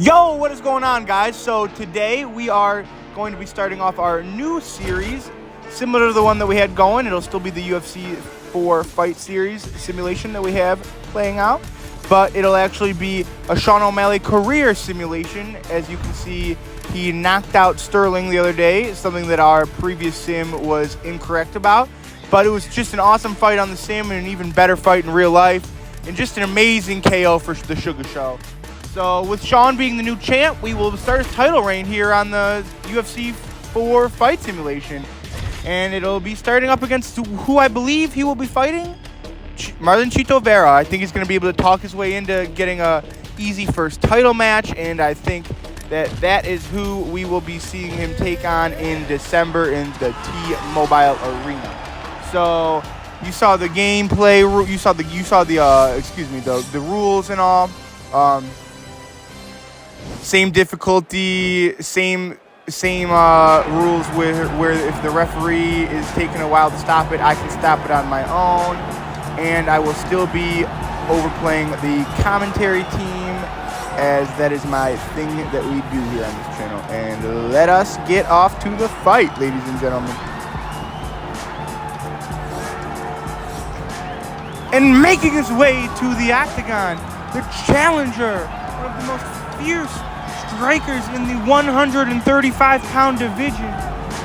Yo, what is going on, guys? So today we are going to be starting off our new series, similar to the one that we had going. It'll still be the UFC 4 fight series simulation that we have playing out, but it'll actually be a Sean O'Malley career simulation. As you can see, he knocked out Sterling the other day, something that our previous sim was incorrect about, but it was just an awesome fight on the sim and an even better fight in real life, and just an amazing KO for the Sugar Show. So with Sean being the new champ, we will start his title reign here on the UFC 4 fight simulation. And it'll be starting up against who I believe he will be fighting? Marlon Chito Vera. I think he's going to be able to talk his way into getting a easy first title match. And I think that is who we will be seeing him take on in December in the T-Mobile Arena. So you saw the gameplay, you saw the rules and all. Same difficulty, same rules where if the referee is taking a while to stop it, I can stop it on my own, and I will still be overplaying the commentary team, as that is my thing that we do here on this channel. And let us get off to the fight, ladies and gentlemen. And making his way to the octagon, the challenger, one of the most fierce strikers in the 135-pound division.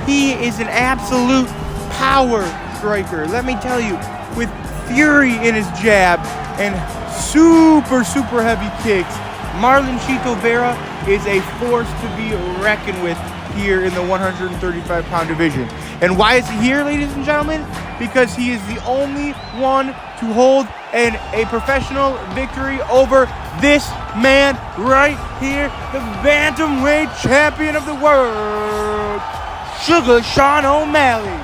He is an absolute power striker, let me tell you, with fury in his jab and super heavy kicks. Marlon Chito Vera is a force to be reckoned with here in the 135-pound division. And why is he here, ladies and gentlemen? Because he is the only one to hold a professional victory over this man right here, the bantamweight champion of the world, Sugar Sean O'Malley.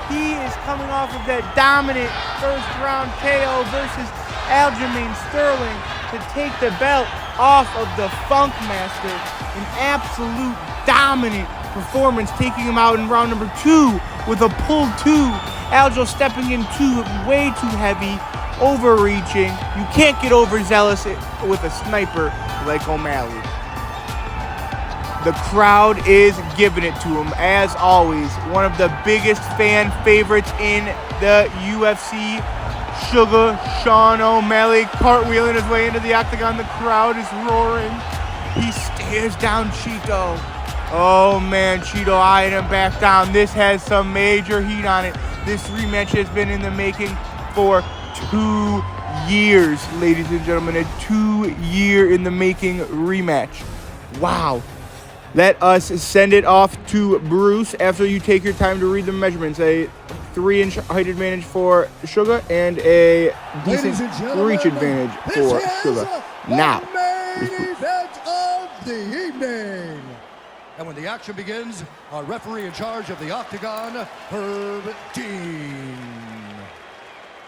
He is coming off of that dominant first-round KO versus Aljamain Sterling to take the belt off of the Funk Master. An absolute dominant performance, taking him out in round number 2 with a pull 2. Aljo stepping in way too heavy, overreaching. You can't get overzealous with a sniper like O'Malley. The crowd is giving it to him, as always. One of the biggest fan favorites in the UFC. Sugar Sean O'Malley cartwheeling his way into the octagon. The crowd is roaring. He stares down Chito. Oh man, Chito eyeing him back down. This has some major heat on it. This rematch has been in the making for 2 years, ladies and gentlemen. A 2-year in the making rematch. Wow. Let us send it off to Bruce after you take your time to read the measurements. A 3-inch height advantage for Sugar and a decent reach advantage for Sugar. Now, main event of the evening. And when the action begins, our referee in charge of the octagon, Herb Dean.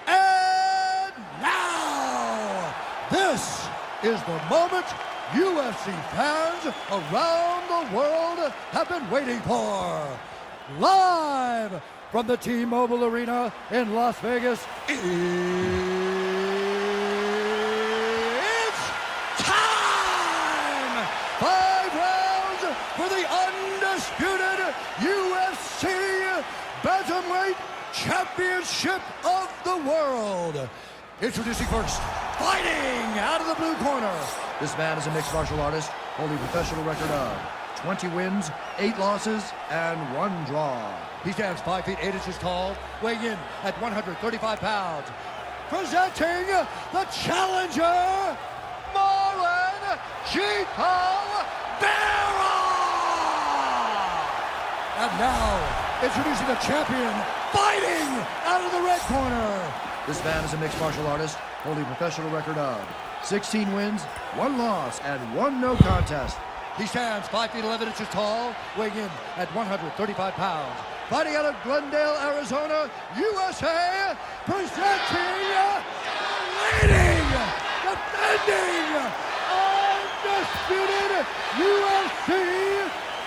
And now, this is the moment UFC fans around the world have been waiting for. Live from the T-Mobile Arena in Las Vegas, it's time! 5 rounds for the undisputed UFC Bantamweight Championship of the World. Introducing first, fighting out of the blue corner. This man is a mixed martial artist, holding a professional record of 20 wins, 8 losses, and 1 draw. He stands 5 feet 8 inches tall, weighing in at 135 pounds. Presenting the challenger, Marlon Chito Vera! And now, introducing the champion, fighting out of the red corner. This man is a mixed martial artist, holding a professional record of 16 wins, 1 loss, and 1 no contest. He stands 5 feet 11 inches tall, weighing in at 135 pounds. Fighting out of Glendale, Arizona, USA, presenting, leading, defending, undisputed UFC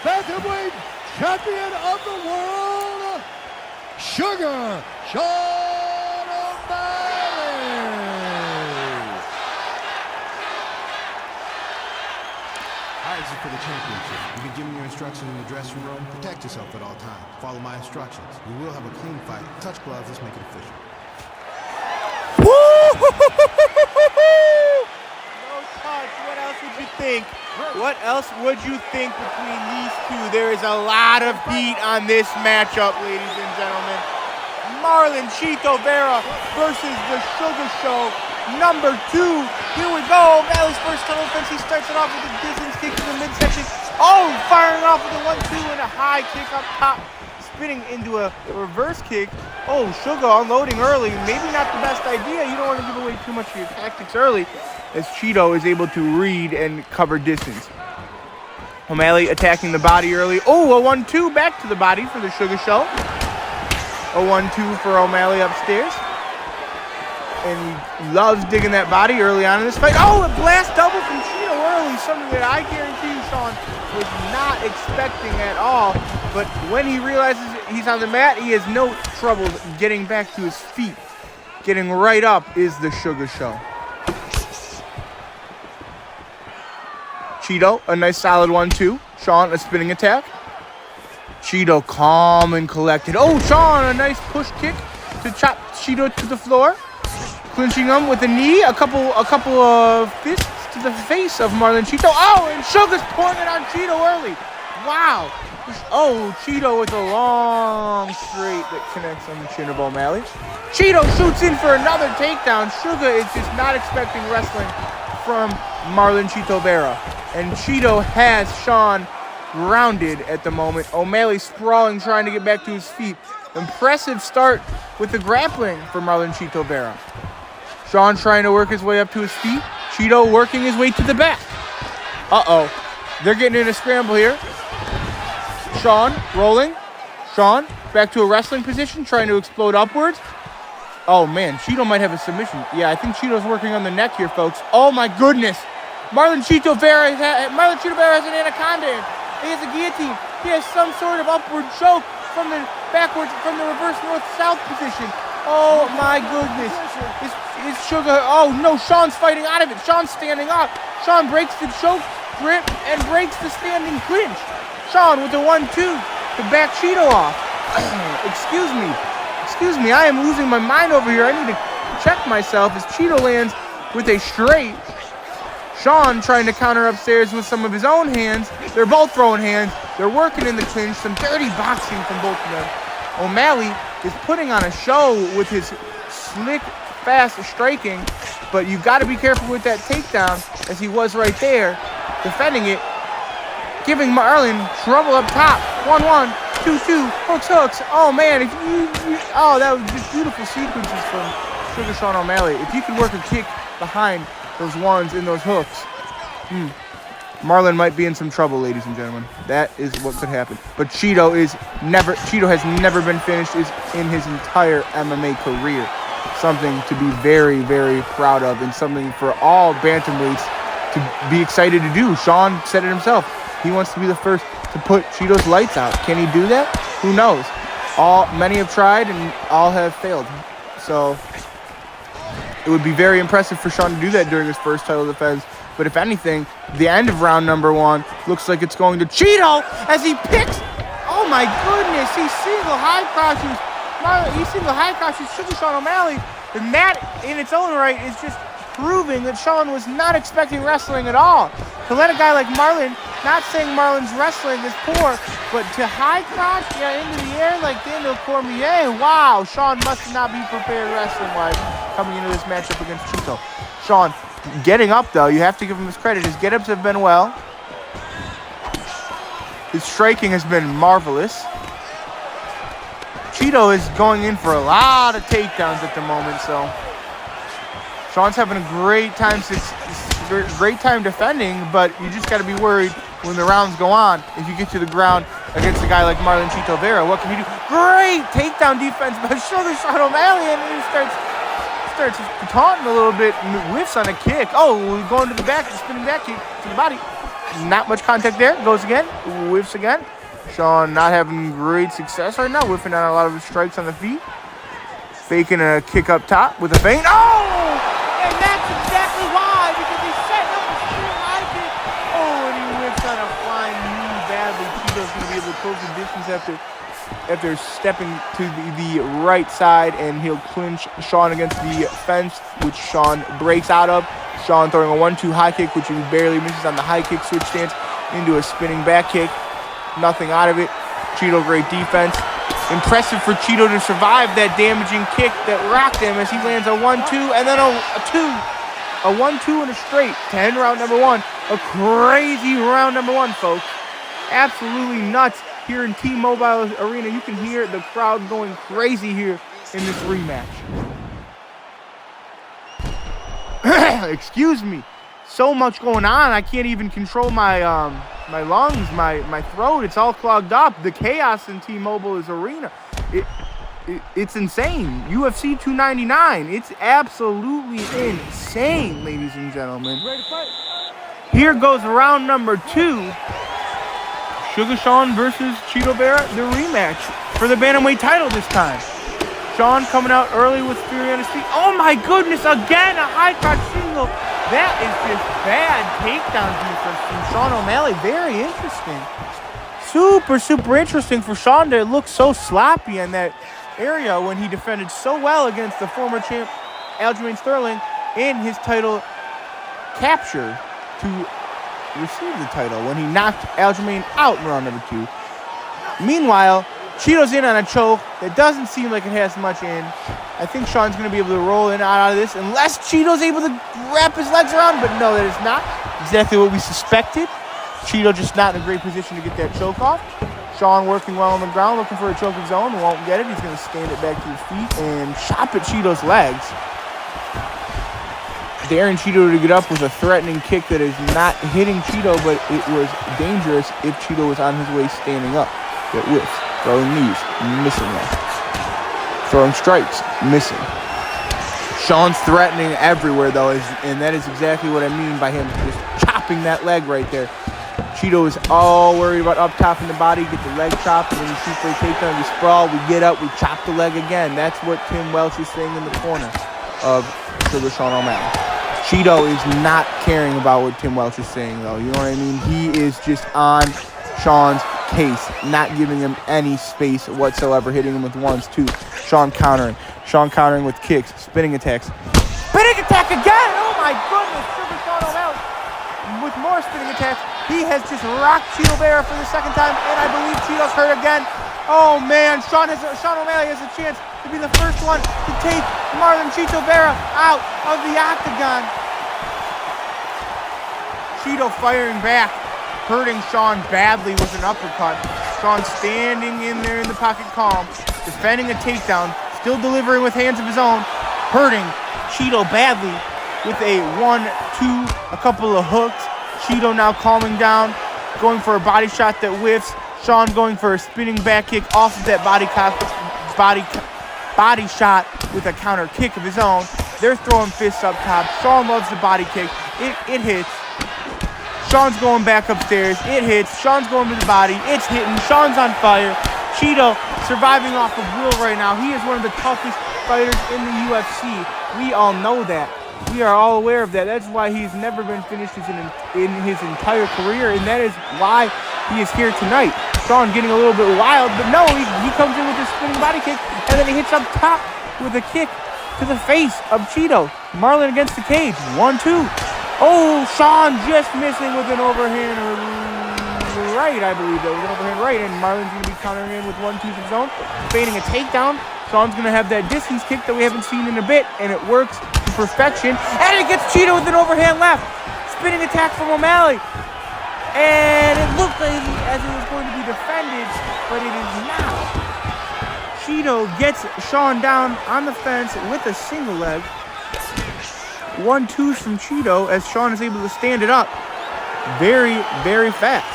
Bantamweight Champion of the World, Sugar Sean O'Malley. All right, this is for the championship. You can give me your instructions in the dressing room. Protect yourself at all times. Follow my instructions. We will have a clean fight. Touch gloves. Let's make it official. No touch. What else would you think? What else would you think between these two? There is a lot of heat on this matchup, ladies and gentlemen. Marlon Chito Vera versus the Sugar Show number 2. Here we go. O'Malley's first title offense. He starts it off with a distance kick to the midsection. Oh, firing off with a 1-2 and a high kick up top, spinning into a reverse kick. Oh, Sugar unloading early. Maybe not the best idea. You don't want to give away too much of your tactics early, as Chito is able to read and cover distance. O'Malley attacking the body early. Oh, a 1-2 back to the body for the Sugar Show. A 1-2 for O'Malley upstairs. And he loves digging that body early on in this fight. Oh, a blast double from Chito early. Something that I guarantee you Sean was not expecting at all. But when he realizes he's on the mat, he has no trouble getting back to his feet. Getting right up is the Sugar Show. Chito, a nice solid 1-2. Sean, a spinning attack. Chito, calm and collected. Oh, Sean, a nice push kick to chop Chito to the floor. Clinching him with a knee, a couple of fists to the face of Marlon Chito. Oh, and Sugar's pouring it on Chito early. Wow. Oh, Chito with a long straight that connects on the chin of O'Malley. Chito shoots in for another takedown. Sugar is just not expecting wrestling from Marlon Chito Vera. And Chito has Sean grounded at the moment. O'Malley sprawling, trying to get back to his feet. Impressive start with the grappling for Marlon Chito Vera. Sean trying to work his way up to his feet. Chito working his way to the back. Uh-oh. They're getting in a scramble here. Sean rolling. Sean back to a wrestling position, trying to explode upwards. Oh, man. Chito might have a submission. Yeah, I think Chito's working on the neck here, folks. Oh, my goodness. Marlon Chito Vera has an anaconda in. He has a guillotine. He has some sort of upward choke from the reverse north-south position. Oh my goodness. Is Sugar. Oh no, Sean's fighting out of it. Sean's standing up. Sean breaks the choke grip and breaks the standing clinch. Sean with the 1-2 to back Chito off. Excuse me, I am losing my mind over here. I need to check myself as Chito lands with a straight. Sean trying to counter upstairs with some of his own hands. They're both throwing hands. They're working in the clinch. Some dirty boxing from both of them. O'Malley is putting on a show with his slick, fast striking, but you've got to be careful with that takedown, as he was right there, defending it, giving Marlon trouble up top. 1-1, 2-2, hooks. Oh man, that was just beautiful sequences from Sugar Sean O'Malley. If you can work a kick behind those ones in those hooks, Marlon might be in some trouble, ladies and gentlemen. That is what could happen. But Chito has never been finished in his entire MMA career. Something to be very, very proud of, and something for all bantamweights to be excited to do. Sean said it himself. He wants to be the first to put Chito's lights out. Can he do that? Who knows? Many have tried and all have failed. So it would be very impressive for Sean to do that during his first title defense. But if anything, the end of round number 1 looks like it's going to Chito as he picks. Oh my goodness, he single high crosses Sugar Sean O'Malley. And that in its own right is just proving that Sean was not expecting wrestling at all. To let a guy like Marlon, not saying Marlon's wrestling is poor, but to high cross into the air like Daniel Cormier, wow, Sean must not be prepared wrestling-wise coming into this matchup against Chito. Sean getting up, though, you have to give him his credit. His get-ups have been well. His striking has been marvelous. Chito is going in for a lot of takedowns at the moment, so Sean's having a great time defending, but you just got to be worried when the rounds go on. If you get to the ground against a guy like Marlon Chito Vera, what can you do? Great takedown defense by Sugar Sean O'Malley, and he starts taunting a little bit, whiffs on a kick. Oh, going to the back, spinning back kick to the body. Not much contact there. Goes again, whiffs again. Sean not having great success right now, whiffing on a lot of his strikes on the feet. Faking a kick up top with a feint. Oh! And that's exactly why, because he set up a straight high kick. Oh, and he whiffs able to close the distance after stepping to the right side, and he'll clinch Sean against the fence, which Sean breaks out of. Sean throwing a 1-2 high kick, which he barely misses on the high kick switch stance, into a spinning back kick. Nothing out of it. Chito, great defense. Impressive for Chito to survive that damaging kick that rocked him as he lands a 1-2 and then a 2. A 1-2 and a straight to end round number 1. A crazy round number 1, folks. Absolutely nuts here in T-Mobile Arena. You can hear the crowd going crazy here in this rematch. Excuse me. So much going on. I can't even control my my lungs, my throat. It's all clogged up. The chaos in T-Mobile's arena. It's insane. UFC 299. It's absolutely insane, ladies and gentlemen. Here goes round number 2. Sugar Sean versus Chito Vera, the rematch for the bantamweight title this time. Sean coming out early with Fury on his feet. Oh my goodness, again, a high crotch single. That is just bad takedown defense from Sean O'Malley. Very interesting. Super interesting for Sean to look so sloppy in that area when he defended so well against the former champ Aljamain Sterling in his title capture to receive the title when he knocked Aljamain out in round number 2. Meanwhile, Chito's in on a choke that doesn't seem like it has much in. I think Sean's going to be able to roll in and out of this unless Chito's able to wrap his legs around, but no, that is not exactly what we suspected. Chito just not in a great position to get that choke off. Sean working well on the ground, looking for a choke of his own, won't get it. He's going to stand it back to his feet and chop at Chito's legs. Daring Chito to get up with a threatening kick that is not hitting Chito, but it was dangerous if Chito was on his way standing up. It whiffs. Throwing knees, missing that. Throwing strikes, missing. Sean's threatening everywhere, though, and that is exactly what I mean by him just chopping that leg right there. Chito is all worried about up top in the body, get the leg chopped, and then you shoot for a takedown, we sprawl, we get up, we chop the leg again. That's what Tim Welch is saying in the corner of Sugar Sean O'Malley. Chito is not caring about what Tim Welch is saying, though. You know what I mean? He is just on Sean's case, not giving him any space whatsoever, hitting him with ones, twos. Sean countering with kicks, spinning attacks. Spinning attack again! Oh my goodness! Sugar Sean O'Malley with more spinning attacks. He has just rocked Chito Vera for the second time, and I believe Chito's hurt again. Oh man, Sean O'Malley has a chance to be the first one to take Marlon Chito Vera out of the octagon. Chito firing back, hurting Sean badly with an uppercut. Sean standing in there in the pocket calm, defending a takedown, still delivering with hands of his own, hurting Chito badly with a 1-2, a couple of hooks. Chito now calming down, going for a body shot that whiffs. Sean going for a spinning back kick off of that body shot with a counter kick of his own. They're throwing fists up top. Sean loves the body kick. It hits. Sean's going back upstairs. It hits. Sean's going to the body. It's hitting. Sean's on fire. Chito surviving off of will right now. He is one of the toughest fighters in the UFC. We all know that. We are all aware of that. That's why he's never been finished in his entire career, and that is why he is here tonight. Sean getting a little bit wild, but no, he comes in with a spinning body kick, and then he hits up top with a kick to the face of Chito. Marlon against the cage. 1-2. Oh, Sean just missing with an overhand right, I believe. That was an overhand right, and Marlon's going to be countering in with 1-2 of his own, fading a takedown. Sean's going to have that distance kick that we haven't seen in a bit, and it works to perfection. And it gets Chito with an overhand left. Spinning attack from O'Malley. And it looked like as it was going to be defended, but it is not. Chito gets Sean down on the fence with a single leg. 1-2s from Chito as Sean is able to stand it up very, very fast.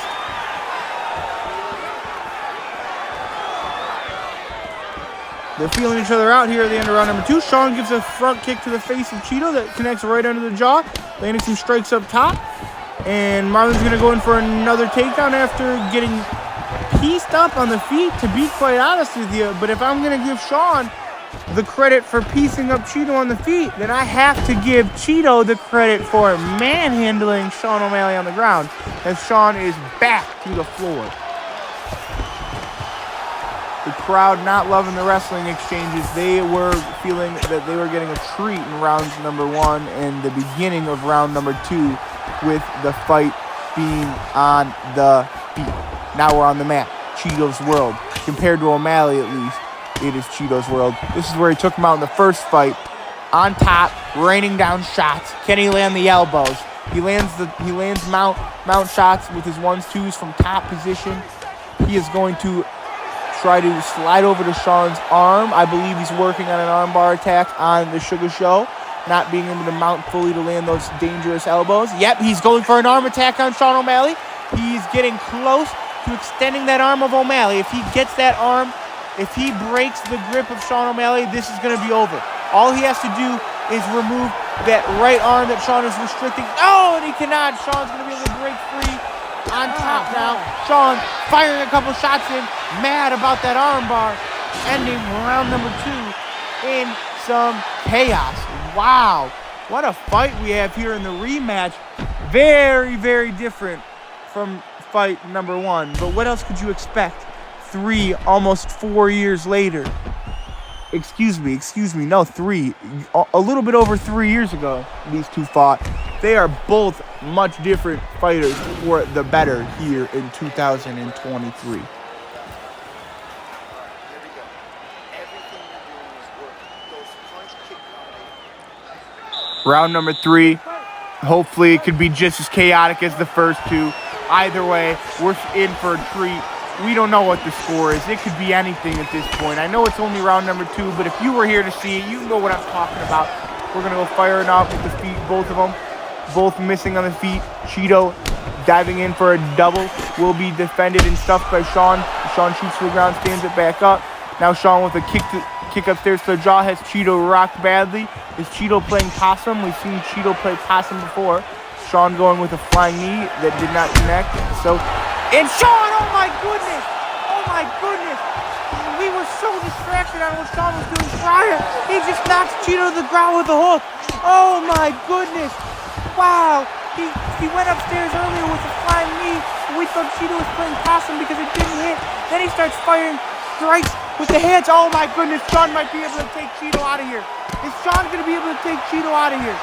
They're feeling each other out here at the end of round number 2. Sean gives a front kick to the face of Chito that connects right under the jaw, landing some strikes up top. And Marlon's going to go in for another takedown after getting pieced up on the feet, to be quite honest with you. But if I'm going to give Sean the credit for piecing up Chito on the feet, then I have to give Chito the credit for manhandling Sean O'Malley on the ground, as Sean is back to the floor. The crowd not loving the wrestling exchanges. They were feeling that they were getting a treat in rounds number 1 and the beginning of round number 2 with the fight being on the feet. Now we're on the mat. Chito's world. Compared to O'Malley, at least, it is Chito's world. This is where he took him out in the first fight. On top, raining down shots. Can he land the elbows? He lands mount shots with his 1-2s from top position. He is going to try to slide over to Sean's arm. I believe he's working on an armbar attack on the Sugar Show, not being able to mount fully to land those dangerous elbows. Yep, he's going for an arm attack on Sean O'Malley. He's getting close to extending that arm of O'Malley. If he gets that arm, if he breaks the grip of Sean O'Malley, this is going to be over. All he has to do is remove that right arm that Sean is restricting. Oh, and he cannot. Sean's going to be able to break free on top now. Sean firing a couple shots in, mad about that arm bar, ending round number 2 in some chaos. Wow, what a fight we have here in the rematch. Very, very different from fight number 1. But what else could you expect almost 4 years later? Excuse me, no, 3. A little bit over 3 years ago, these two fought. They are both much different fighters for the better here in 2023. Round number 3. Hopefully it could be just as chaotic as the first 2. Either way, we're in for a treat. We don't know what the score is. It could be anything at this point. I know it's only round number 2, but if you were here to see it, you know what I'm talking about. We're going to go firing off with the feet, both of them. Both missing on the feet. Chito diving in for a double. Will be defended and stuffed by Sean. Sean shoots to the ground, stands it back up. Now Sean with a kick upstairs to the jaw has Chito rocked badly. Is Chito playing possum? We've seen Chito play possum before. Sean going with a flying knee that did not connect. And Sean, oh my goodness! Oh my goodness! We were so distracted on what Sean was doing prior. He just knocks Chito to the ground with a hook. Oh my goodness! Wow! He went upstairs earlier with a flying knee. We thought Chito was playing possum because it didn't hit. Then he starts firing strikes with the hands. Oh my goodness! Sean might be able to take Chito out of here. Is Sean going to be able to take Chito out of here?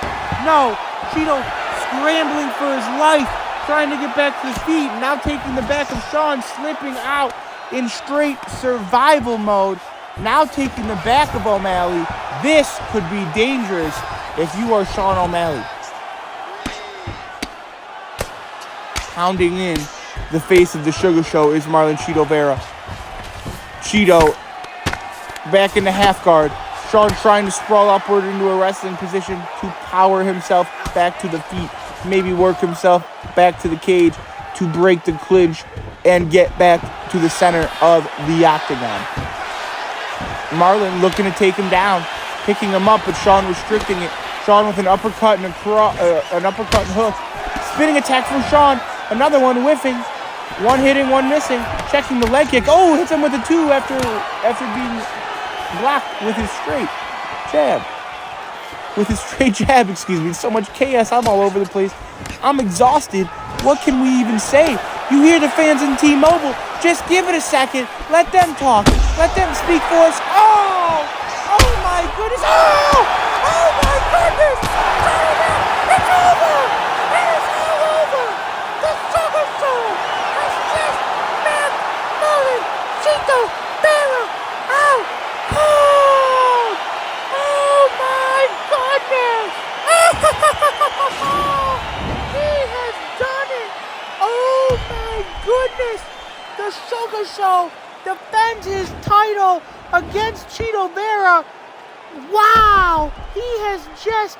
No. Chito scrambling for his life, trying to get back to his feet, now taking the back of Sean, slipping out in straight survival mode, now taking the back of O'Malley. This could be dangerous if you are Sean O'Malley. Pounding in the face of the Sugar Show is Marlon Chito Vera. Chito back in the half guard. Sean trying to sprawl upward into a wrestling position to power himself back to the feet. Maybe work himself back to the cage to break the clinch and get back to the center of the octagon. Marlon looking to take him down, picking him up, but Sean restricting it. Sean with an uppercut and an uppercut and hook. Spinning attack from Sean. Another one whiffing. One hitting, one missing. Checking the leg kick. Oh, hits him with a 2 after being blocked with his straight jab. Excuse me. So much chaos. I'm all over the place. I'm exhausted. What can we even say? You hear the fans in T-Mobile. Just give it a second. Let them talk. Let them speak for us. Oh! Oh my goodness. Oh! Oh my goodness! It's over! It is all over! The Sugar Show has just met Marlon Chito Vera out cold! Oh my goodness! He has done it! Oh my goodness! The Sugar Show defends his title against Chito Vera. Wow! He is just,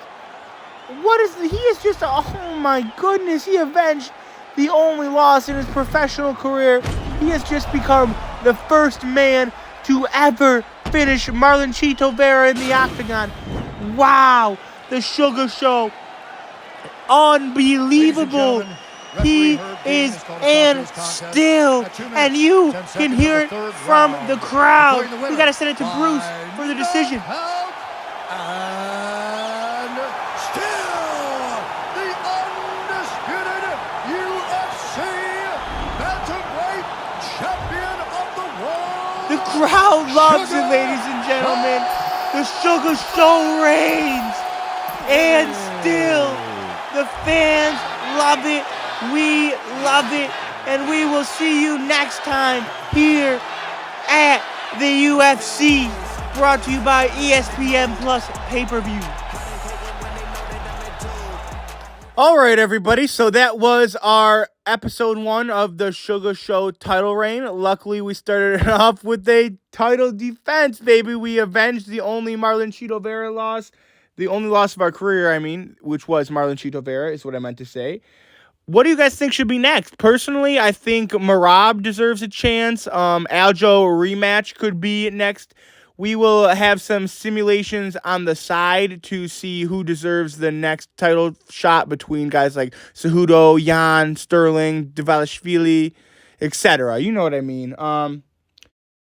oh my goodness, he avenged the only loss in his professional career. He has just become the first man to ever finish Marlon Chito Vera in the octagon. Wow! The Sugar Show. Unbelievable. He is and still, and you can hear it from the crowd. We gotta send it to Bruce for the decision. And still the undisputed UFC bantamweight champion of the world. The crowd loves it, ladies and gentlemen. The Sugar Show reigns. And still, the fans love it. We love it. And we will see you next time here at the UFC. Brought to you by ESPN Plus Pay-Per-View. All right, everybody. So that was our episode 1 of the Sugar Show title reign. Luckily, we started it off with a title defense, baby. We avenged the only Marlon Chito Vera loss. The only loss of our career, I mean, which was Marlon Chito Vera, is what I meant to say. What do you guys think should be next? Personally, I think Marab deserves a chance. Aljo Rematch could be next. We will have some simulations on the side to see who deserves the next title shot between guys like Cejudo, Jan, Sterling, Dvalishvili, etc. You know what I mean.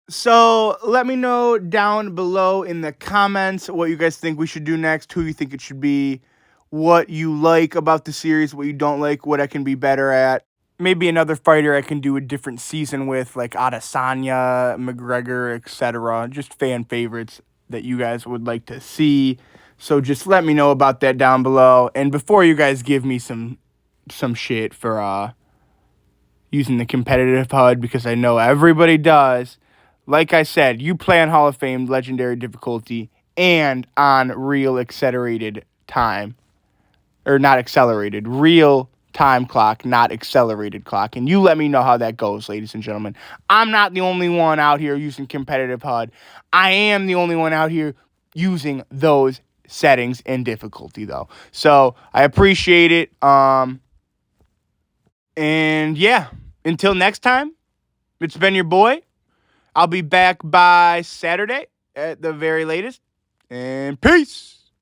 So let me know down below in the comments what you guys think we should do next, who you think it should be, what you like about the series, what you don't like, what I can be better at. Maybe another fighter I can do a different season with, like Adesanya, McGregor, etc. Just fan favorites that you guys would like to see. So just let me know about that down below. And before you guys give me some shit for using the competitive HUD, because I know everybody does, like I said, you play on Hall of Fame legendary difficulty and on real accelerated time. Or not accelerated, real time clock, not accelerated clock. And you let me know how that goes, ladies and gentlemen. I'm not the only one out here using competitive HUD. I am the only one out here using those settings and difficulty, though. So I appreciate it. And yeah, until next time, it's been your boy. I'll be back by Saturday at the very latest. And peace.